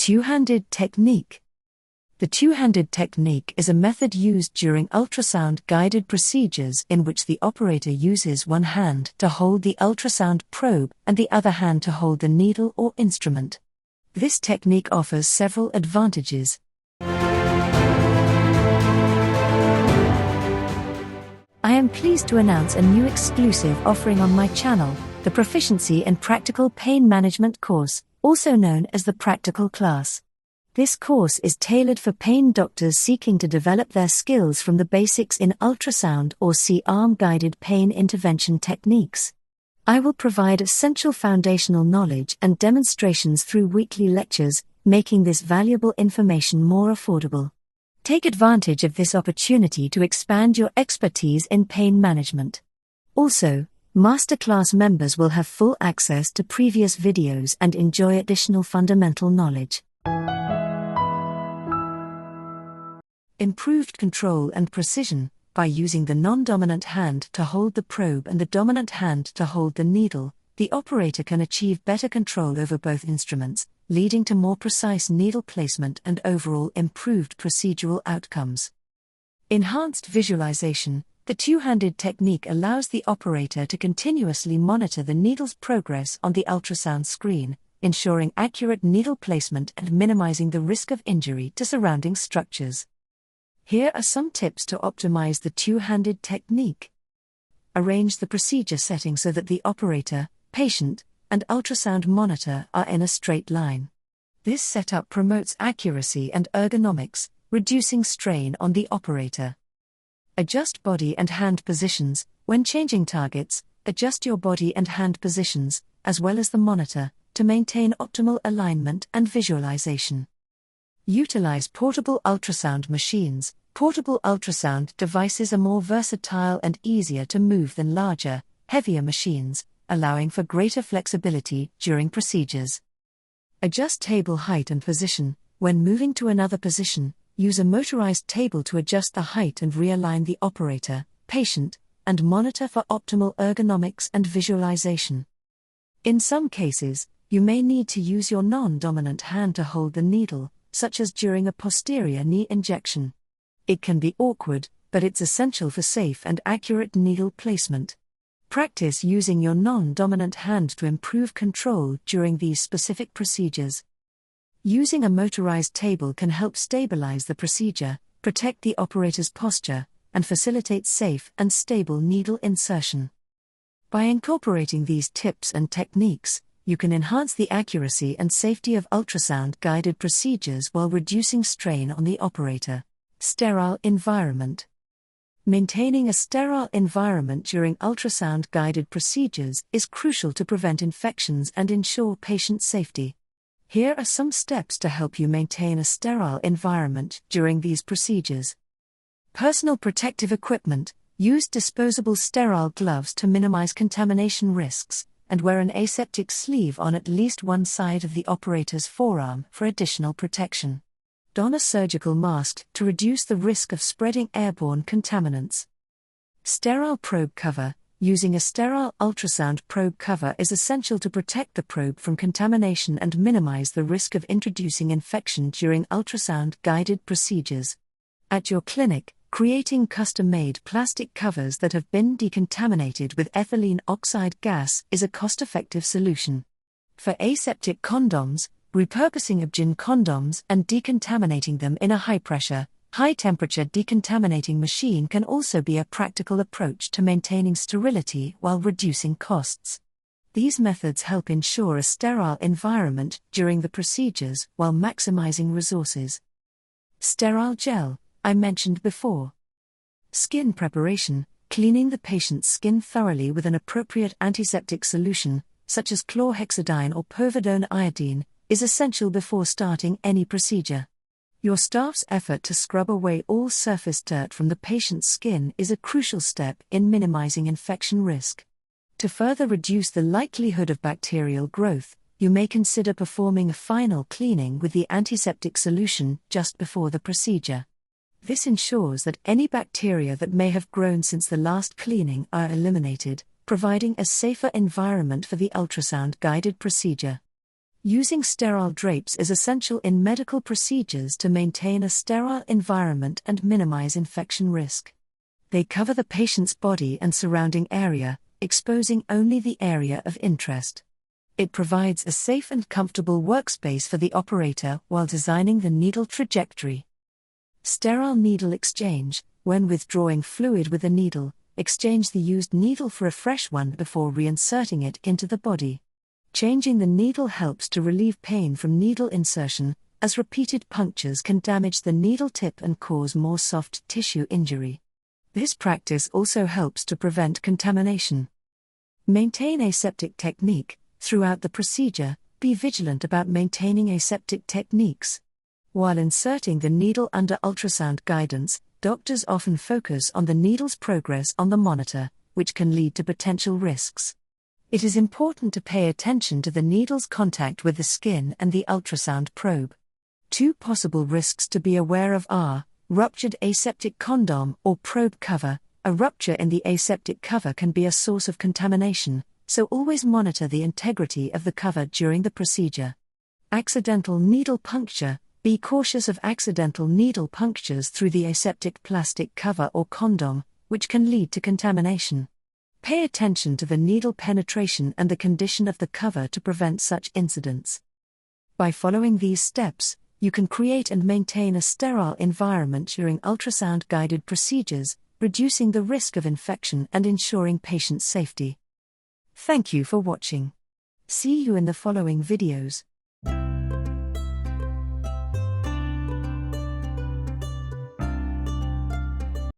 Two-handed technique. The two-handed technique is a method used during ultrasound-guided procedures in which the operator uses one hand to hold the ultrasound probe and the other hand to hold the needle or instrument. This technique offers several advantages. I am pleased to announce a new exclusive offering on my channel, the Proficiency in Practical Pain Management course, also known as the Practical Class. This course is tailored for pain doctors seeking to develop their skills from the basics in ultrasound or C-arm-guided pain intervention techniques. I will provide essential foundational knowledge and demonstrations through weekly lectures, making this valuable information more affordable. Take advantage of this opportunity to expand your expertise in pain management. Also, Masterclass members will have full access to previous videos and enjoy additional fundamental knowledge. Improved control and precision. By using the non-dominant hand to hold the probe and the dominant hand to hold the needle, the operator can achieve better control over both instruments, leading to more precise needle placement and overall improved procedural outcomes. Enhanced visualization. The two-handed technique allows the operator to continuously monitor the needle's progress on the ultrasound screen, ensuring accurate needle placement and minimizing the risk of injury to surrounding structures. Here are some tips to optimize the two-handed technique. Arrange the procedure setting so that the operator, patient, and ultrasound monitor are in a straight line. This setup promotes accuracy and ergonomics, reducing strain on the operator. Adjust body and hand positions. When changing targets, adjust your body and hand positions, as well as the monitor, to maintain optimal alignment and visualization. Utilize portable ultrasound machines. Portable ultrasound devices are more versatile and easier to move than larger, heavier machines, allowing for greater flexibility during procedures. Adjust table height and position. When moving to another position, use a motorized table to adjust the height and realign the operator, patient, and monitor for optimal ergonomics and visualization. In some cases, you may need to use your non-dominant hand to hold the needle, such as during a posterior knee injection. It can be awkward, but it's essential for safe and accurate needle placement. Practice using your non-dominant hand to improve control during these specific procedures. Using a motorized table can help stabilize the procedure, protect the operator's posture, and facilitate safe and stable needle insertion. By incorporating these tips and techniques, you can enhance the accuracy and safety of ultrasound-guided procedures while reducing strain on the operator. Sterile environment. Maintaining a sterile environment during ultrasound-guided procedures is crucial to prevent infections and ensure patient safety. Here are some steps to help you maintain a sterile environment during these procedures. Personal protective equipment. Use disposable sterile gloves to minimize contamination risks, and wear an aseptic sleeve on at least one side of the operator's forearm for additional protection. Don a surgical mask to reduce the risk of spreading airborne contaminants. Sterile probe cover. Using a sterile ultrasound probe cover is essential to protect the probe from contamination and minimize the risk of introducing infection during ultrasound-guided procedures. At your clinic, creating custom-made plastic covers that have been decontaminated with ethylene oxide gas is a cost-effective solution. For aseptic condoms, repurposing Abgin condoms and decontaminating them in a high-pressure, high-temperature decontaminating machine can also be a practical approach to maintaining sterility while reducing costs. These methods help ensure a sterile environment during the procedures while maximizing resources. Sterile gel, I mentioned before. Skin preparation. Cleaning the patient's skin thoroughly with an appropriate antiseptic solution, such as chlorhexidine or povidone iodine, is essential before starting any procedure. Your staff's effort to scrub away all surface dirt from the patient's skin is a crucial step in minimizing infection risk. To further reduce the likelihood of bacterial growth, you may consider performing a final cleaning with the antiseptic solution just before the procedure. This ensures that any bacteria that may have grown since the last cleaning are eliminated, providing a safer environment for the ultrasound-guided procedure. Using sterile drapes is essential in medical procedures to maintain a sterile environment and minimize infection risk. They cover the patient's body and surrounding area, exposing only the area of interest. It provides a safe and comfortable workspace for the operator while designing the needle trajectory. Sterile needle exchange: when withdrawing fluid with a needle, exchange the used needle for a fresh one before reinserting it into the body. Changing the needle helps to relieve pain from needle insertion, as repeated punctures can damage the needle tip and cause more soft tissue injury. This practice also helps to prevent contamination. Maintain aseptic technique: throughout the procedure, be vigilant about maintaining aseptic techniques. While inserting the needle under ultrasound guidance, doctors often focus on the needle's progress on the monitor, which can lead to potential risks. It is important to pay attention to the needle's contact with the skin and the ultrasound probe. 2 possible risks to be aware of are: ruptured aseptic condom or probe cover. A rupture in the aseptic cover can be a source of contamination, so always monitor the integrity of the cover during the procedure. Accidental needle puncture: be cautious of accidental needle punctures through the aseptic plastic cover or condom, which can lead to contamination. Pay attention to the needle penetration and the condition of the cover to prevent such incidents. By following these steps, you can create and maintain a sterile environment during ultrasound-guided procedures, reducing the risk of infection and ensuring patient safety. Thank you for watching. See you in the following videos.